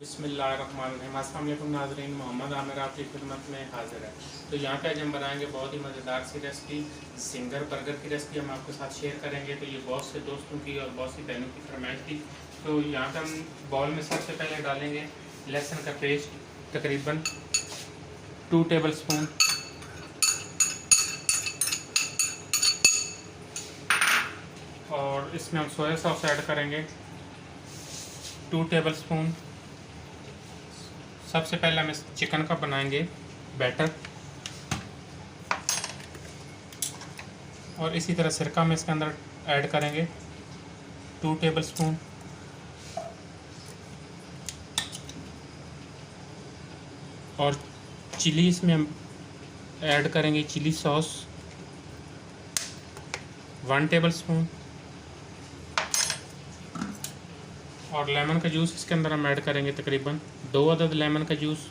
बिस्मिल्लाहिर्रहमानिर्रहीम। अस्सलाम वालेकुम नाज़रीन, मोहम्मद आमिर आपकी खिदमत में हाजिर है। तो यहाँ पे आज हम बनाएंगे बहुत ही मज़ेदार सी रेसिपी, जिंगर बर्गर की रेसिपी हम आपके साथ शेयर करेंगे। तो ये बहुत से दोस्तों की और बहुत सी बहनों की फरमाइश थी। तो यहाँ पे हम बाउल में सबसे पहले डालेंगे लहसुन का पेस्ट, तकरीबन 2 टेबल स्पून। और इसमें हम सोया सॉस ऐड करेंगे 2 टेबल स्पून। सबसे पहले हम इस चिकन का बनाएंगे बैटर, और इसी तरह सिरका में इसके अंदर ऐड करेंगे 2 टेबल स्पून। और चिली इसमें हम ऐड करेंगे चिली सॉस 1 टेबल स्पून। और लेमन का जूस इसके अंदर हम ऐड करेंगे तकरीबन 2 अदद लेमन का जूस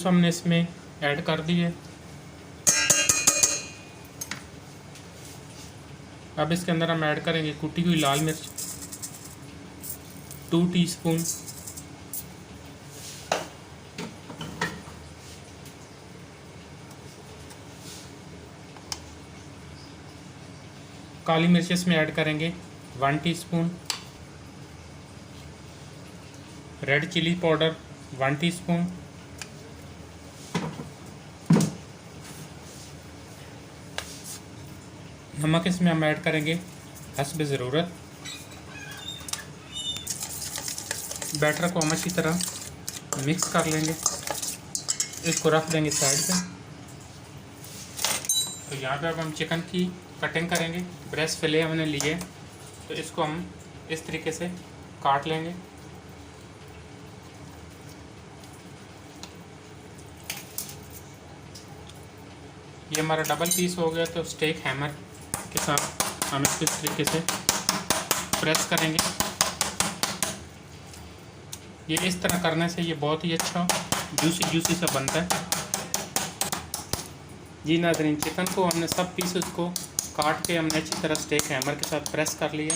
हमने इसमें ऐड कर दिए। अब इसके अंदर हम ऐड करेंगे कुटी हुई लाल मिर्च 2 टीस्पून। काली मिर्च इसमें ऐड करेंगे 1 teaspoon. Red chilli powder 1 teaspoon. नमक इसमें हम ऐड करेंगे हस्ब ज़रूरत। बैटर को हम अच्छी तरह मिक्स कर लेंगे, इसको रख देंगे साइड पे। तो यहाँ पे अब हम चिकन की कटिंग करेंगे। ब्रेस्ट फिले हमने लिए, तो इसको हम इस तरीके से काट लेंगे। ये हमारा डबल पीस हो गया। तो स्टेक हैमर के साथ हम इसको इस तरीके से प्रेस करेंगे। ये इस तरह करने से ये बहुत ही अच्छा जूसी सा बनता है। जी नाज़रीन, चिकन को हमने सब पीसेस को काट के हमने अच्छी तरह स्टेक हैमर के साथ प्रेस कर लिया।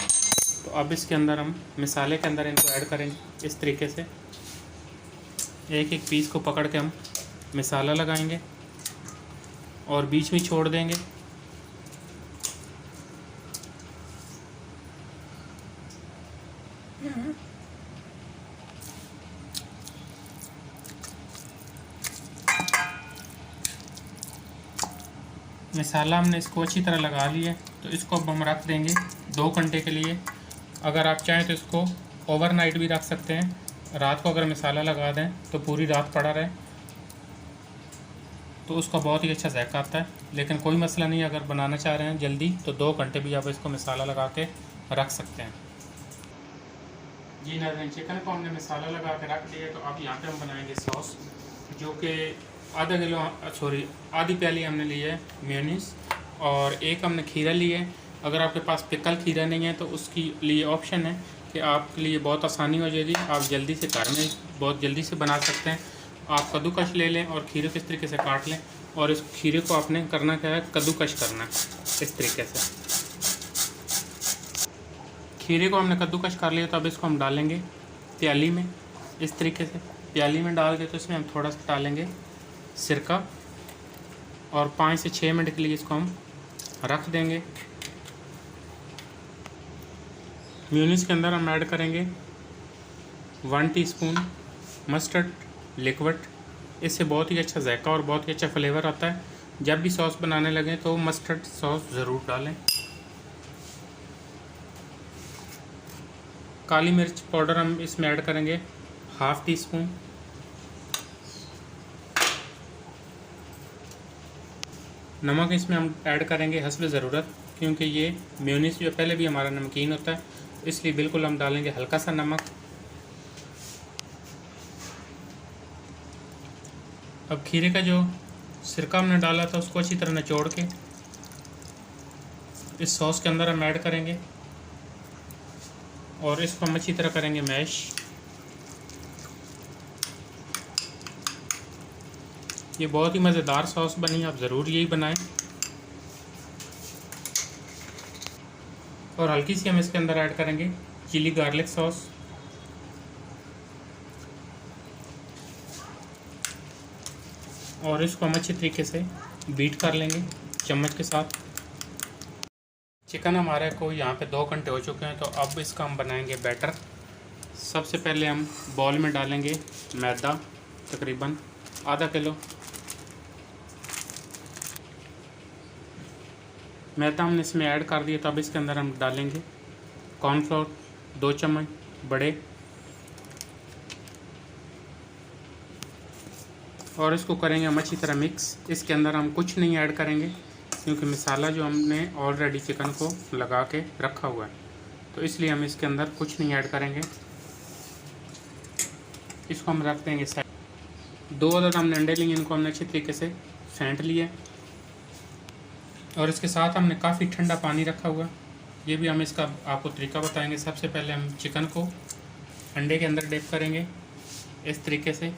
तो अब इसके अंदर हम मिसाले के अंदर इनको ऐड करेंगे। इस तरीके से एक एक पीस को पकड़ के हम मिसाला लगाएंगे और बीच में छोड़ देंगे। मिसाला हमने इसको अच्छी तरह लगा लिया। तो इसको अब हम रख देंगे 2 घंटे के लिए। अगर आप चाहें तो इसको ओवरनाइट भी रख सकते हैं। रात को अगर मिसाला लगा दें तो पूरी रात पड़ा रहे, तो उसका बहुत ही अच्छा जायका आता है। लेकिन कोई मसला नहीं, अगर बनाना चाह रहे हैं जल्दी तो 2 घंटे भी आप इसको मिसाला लगा के रख सकते हैं। जी नाज़रीन, चिकन को हमने मिसाला लगा के रख दिया। तो अब यहाँ पे हम बनाएंगे सॉस, जो कि आधी प्याली हमने ली है मेयोनीज़, और एक हमने खीरा लिया है। अगर आपके पास पिकल खीरा नहीं है तो उसके लिए ऑप्शन है कि आपके लिए बहुत आसानी हो जाएगी, आप जल्दी से घर में बहुत जल्दी से बना सकते हैं। आप कद्दूकश ले लें और खीरे को इस तरीके से काट लें, और इस खीरे को आपने करना क्या है, कद्दूकश करना है इस तरीके से। खीरे को हमने कद्दूकश कर लिया। तो अब इसको हम डालेंगे प्याली में, इस तरीके से प्याली में डाल के। तो इसमें हम थोड़ा सा डालेंगे सिरका, और 5 से 6 मिनट के लिए इसको हम रख देंगे। मेयोनीज़ के अंदर हम ऐड करेंगे 1 टीस्पून मस्टर्ड लिक्विड। इससे बहुत ही अच्छा जायका और बहुत ही अच्छा फ्लेवर आता है। जब भी सॉस बनाने लगें तो मस्टर्ड सॉस ज़रूर डालें। काली मिर्च पाउडर हम इसमें ऐड करेंगे 1/2 टीस्पून। नमक इसमें हम ऐड करेंगे हस्ब ज़रूरत, क्योंकि ये मेयोनीज़ जो पहले भी हमारा नमकीन होता है, इसलिए बिल्कुल हम डालेंगे हल्का सा नमक। अब खीरे का जो सिरका हमने डाला था उसको अच्छी तरह निचोड़ के इस सॉस के अंदर हम ऐड करेंगे, और इसको हम अच्छी तरह करेंगे मैश। ये बहुत ही मज़ेदार सॉस बनी, आप ज़रूर यही बनाएं। और हल्की सी हम इसके अंदर ऐड करेंगे चिली गार्लिक सॉस, और इसको हम अच्छे तरीके से बीट कर लेंगे चम्मच के साथ। चिकन हमारे को यहाँ पे 2 घंटे हो चुके हैं, तो अब इसका हम बनाएंगे बैटर। सबसे पहले हम बॉल में डालेंगे मैदा, तकरीबन आधा किलो मैदा हमने इसमें ऐड कर दिया। तो अब इसके अंदर हम डालेंगे कॉर्नफ्लोर 2 चम्मच बड़े, और इसको करेंगे हम अच्छी तरह मिक्स। इसके अंदर हम कुछ नहीं ऐड करेंगे क्योंकि मसाला जो हमने ऑलरेडी चिकन को लगा के रखा हुआ है, तो इसलिए हम इसके अंदर कुछ नहीं ऐड करेंगे। इसको हम रख देंगे साइड। 2 अदद हमने अंडे लिए, इनको हमने अच्छी तरीके से फेंट लिया, और इसके साथ हमने काफ़ी ठंडा पानी रखा हुआ। ये भी हम इसका आपको तरीका बताएंगे। सबसे पहले हम चिकन को अंडे के अंदर डिप करेंगे इस तरीके से,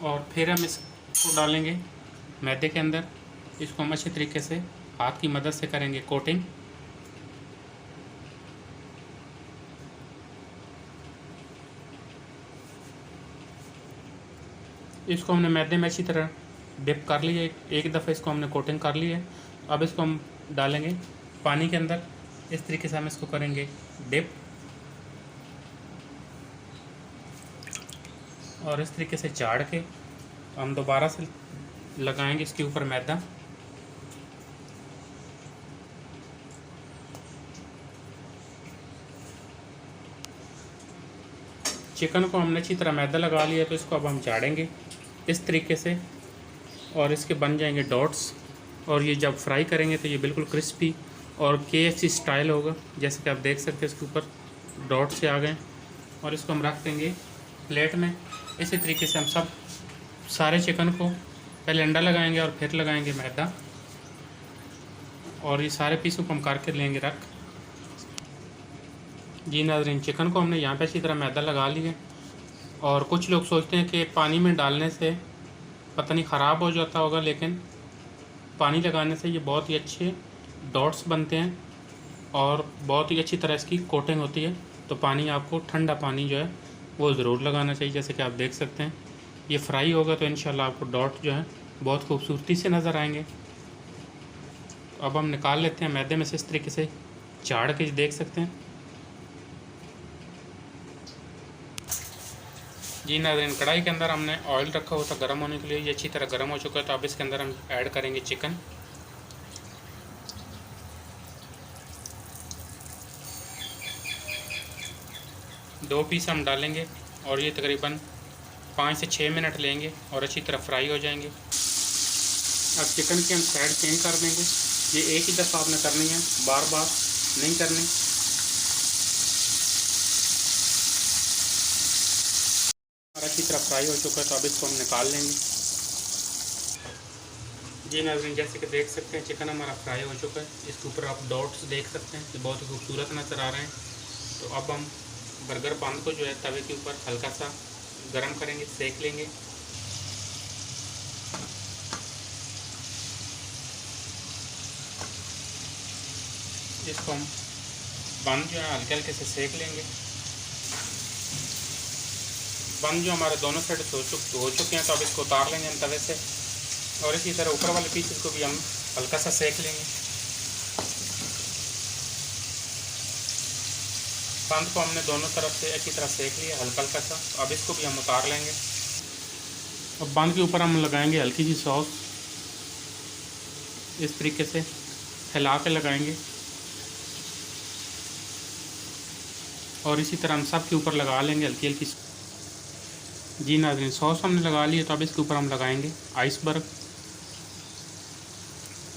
और फिर हम इसको डालेंगे मैदे के अंदर। इसको हम अच्छे तरीके से हाथ की मदद से करेंगे कोटिंग। इसको हमने मैदे में अच्छी तरह डिप कर लिया, एक दफ़े इसको हमने कोटिंग कर ली है। अब इसको हम डालेंगे पानी के अंदर। इस तरीके से हम इसको करेंगे डिप, और इस तरीके से चाड़ के हम दोबारा से लगाएंगे इसके ऊपर मैदा। चिकन को हमने अच्छी तरह मैदा लगा लिया, तो इसको अब हम चाड़ेंगे इस तरीके से, और इसके बन जाएंगे डॉट्स। और ये जब फ्राई करेंगे तो ये बिल्कुल क्रिस्पी और KFC स्टाइल होगा। जैसे कि आप देख सकते हैं इसके ऊपर डॉट से आ गए, और इसको हम रख देंगे प्लेट में। इसी तरीके से हम सारे चिकन को पहले अंडा लगाएंगे और फिर लगाएंगे मैदा, और ये सारे पीसों को हम करके लेंगे रख। जी नाज़रीन, चिकन को हमने यहाँ पे अच्छी तरह मैदा लगा लिया, और कुछ लोग सोचते हैं कि पानी में डालने से पता नहीं ख़राब हो जाता होगा, लेकिन पानी लगाने से ये बहुत ही अच्छे डॉट्स बनते हैं और बहुत ही अच्छी तरह इसकी कोटिंग होती है। तो पानी आपको ठंडा पानी जो है वो ज़रूर लगाना चाहिए। जैसे कि आप देख सकते हैं ये फ्राई होगा तो इंशाल्लाह आपको डॉट जो है बहुत खूबसूरती से नज़र आएंगे। अब हम निकाल लेते हैं मैदे में से, इस तरीके से चाड़ के देख सकते हैं। जी नाज़रीन, कढ़ाई के अंदर हमने ऑयल रखा हुआ था गर्म होने के लिए, ये अच्छी तरह गर्म हो चुका है। तो अब इसके अंदर हम ऐड करेंगे चिकन। दो पीस हम डालेंगे, और ये तकरीबन 5 से 6 मिनट लेंगे और अच्छी तरह फ्राई हो जाएंगे। अब चिकन की हम साइड चेंज कर देंगे। ये एक ही दफ़ा आपने करनी है, बार बार नहीं करनी। और अच्छी तरह फ्राई हो चुका है, तो अब इसको हम निकाल लेंगे। जी नाज़रीन, जैसे कि देख सकते हैं चिकन हमारा फ्राई हो चुका है। इसके ऊपर आप डॉट्स देख सकते हैं, ये बहुत ही खूबसूरत नज़र आ रहे हैं। तो अब हम बर्गर बन को जो है तवे के ऊपर हल्का सा गरम करेंगे, सेक लेंगे। इसको हम बन जो है हल्के हल्के से सेक लेंगे। बन जो हमारे दोनों साइड हो चुके हैं, तो अब इसको उतार लेंगे हम तवे से, और इसी तरह ऊपर वाले पीसेस को भी हम हल्का सा सेक लेंगे। बंद को हमने दोनों तरफ से अच्छी तरह सेक लिया हल्का हल्का सा। अब इसको भी हम उतार लेंगे। अब बंद के ऊपर हम लगाएंगे हल्की सी सॉस, इस तरीके से हिला के लगाएंगे, और इसी तरह हम सब के ऊपर लगा लेंगे हल्की हल्की। जी नाज़रीन, सॉस हमने लगा ली है, तो अब इसके ऊपर हम लगाएंगे आइसबर्ग,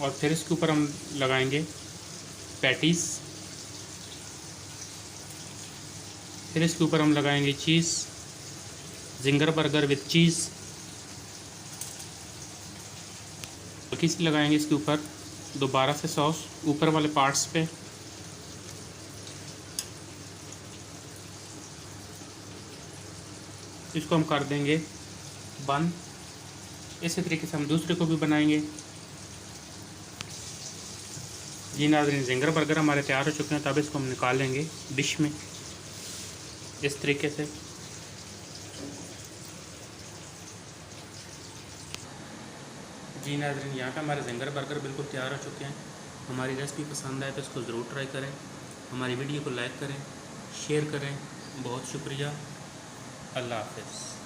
और फिर इसके ऊपर हम लगाएंगे पैटीज़, फिर इसके ऊपर हम लगाएंगे चीज़, जिंगर बर्गर विद चीज़। हल्की सी लगाएंगे इसके ऊपर दोबारा से सॉस ऊपर वाले पार्ट्स पे। इसको हम कर देंगे बंद। इसी तरीके से हम दूसरे को भी बनाएंगे। जी नाज़रीन, ज़िंगर बर्गर हमारे तैयार हो चुके हैं, तो अब इसको हम निकाल लेंगे डिश में इस तरीके से। जी नाज़रीन, यहाँ पे हमारे ज़िंगर बर्गर बिल्कुल तैयार हो चुके हैं। हमारी रेसिपी पसंद आए तो इसको ज़रूर ट्राई करें। हमारी वीडियो को लाइक करें, शेयर करें। बहुत शुक्रिया। अल्लाह हाफ़िज़।